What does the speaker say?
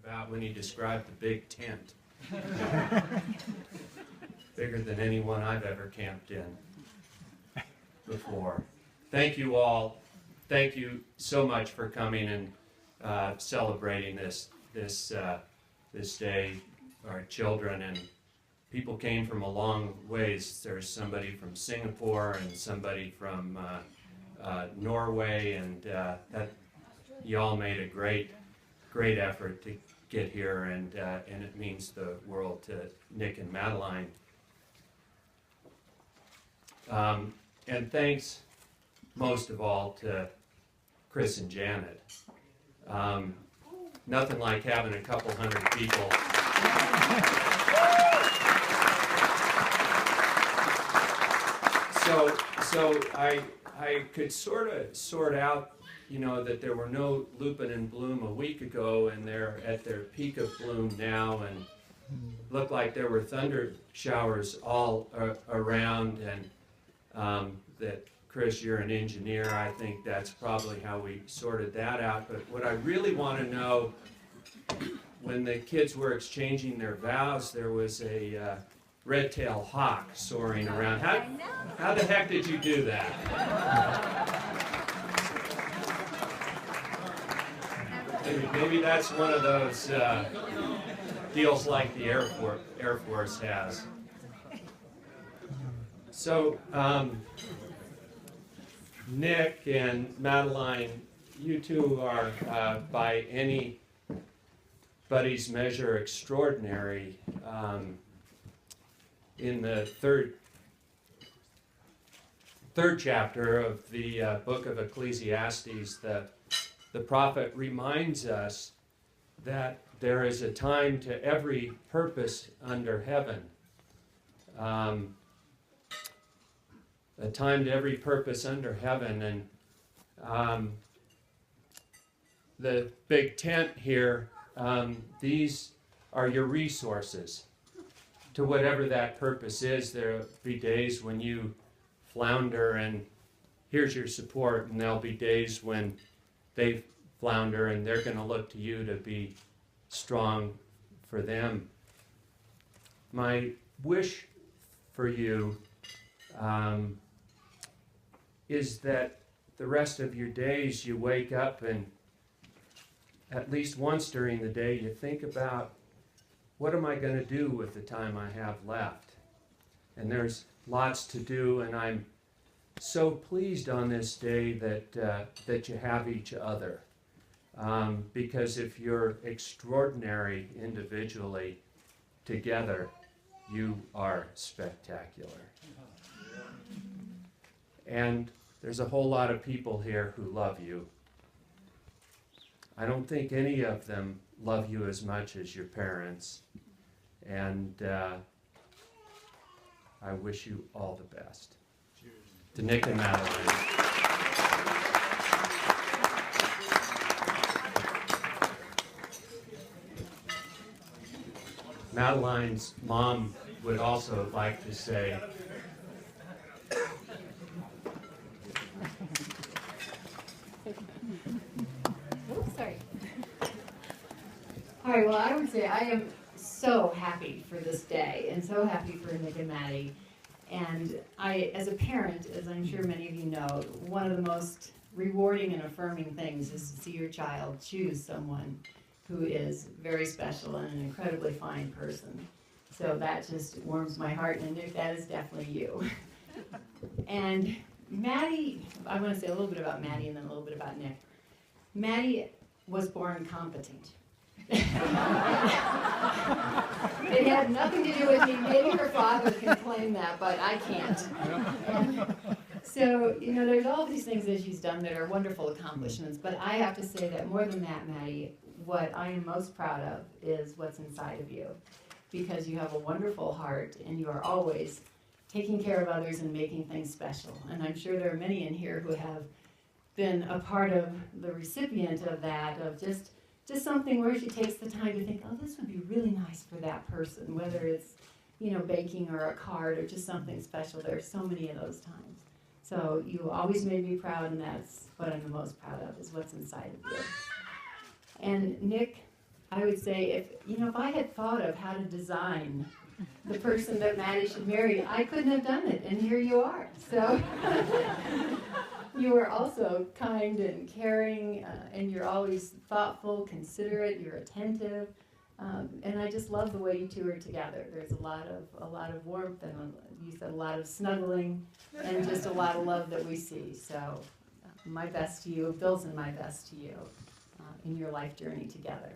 about when he described the big tent. Bigger than any one I've ever camped in before. Thank you all. Thank you so much for coming and celebrating this day. Our children and people came from a long ways. There's somebody from Singapore and somebody from Norway, and that you all made a great effort to get here, and it means the world to Nick and Madeline. And thanks most of all to Chris and Janet. Nothing like having a couple hundred people. So I could sort out, that there were no lupin in bloom a week ago, and they're at their peak of bloom now, and looked like there were thunder showers all around, and that Chris, you're an engineer. I think that's probably how we sorted that out. But what I really want to know, when the kids were exchanging their vows, there was a red-tailed hawk soaring around. How the heck did you do that? Maybe that's one of those deals like the Air Force has. So, Nick and Madeline, you two are, by anybody's measure, extraordinary. In the third chapter of the book of Ecclesiastes, the prophet reminds us that there is a time to every purpose under heaven. A time to every purpose under heaven. And the big tent here, these are your resources to whatever that purpose is. There'll be days when you flounder, and here's your support, and there'll be days when they flounder, and they're going to look to you to be strong for them. My wish for you is that the rest of your days you wake up and at least once during the day you think about, what am I going to do with the time I have left? And there's lots to do, and I'm so pleased on this day that you have each other. Because if you're extraordinary individually, together, you are spectacular. And there's a whole lot of people here who love you. I don't think any of them love you as much as your parents. And I wish you all the best. Cheers. To Nick and Madeline. Madeline's mom would also like to say, All right, well, I would say I am so happy for this day and so happy for Nick and Maddie. And I, as a parent, as I'm sure many of you know, one of the most rewarding and affirming things is to see your child choose someone who is very special and an incredibly fine person. So that just warms my heart, and Nick, that is definitely you. And Maddie, I want to say a little bit about Maddie and then a little bit about Nick. Maddie was born competent. It had nothing to do with me. Maybe her father can claim that, but I can't. So, there's all these things that she's done that are wonderful accomplishments, but I have to say that more than that, Maddie, what I am most proud of is what's inside of you, because you have a wonderful heart and you are always taking care of others and making things special. And I'm sure there are many in here who have been a part of the recipient of that, of just something where she takes the time to think, oh, this would be really nice for that person, whether it's, baking or a card or just something special. There are so many of those times. So you always made me proud, and that's what I'm the most proud of, is what's inside of you. And Nick, I would say if I had thought of how to design the person that Maddie should marry, I couldn't have done it, and here you are. So you are also kind and caring, and you're always thoughtful, considerate, you're attentive, and I just love the way you two are together. There's a lot of warmth, and you said a lot of snuggling, and just a lot of love that we see. So my best to you, Bill's and my best to you in your life journey together.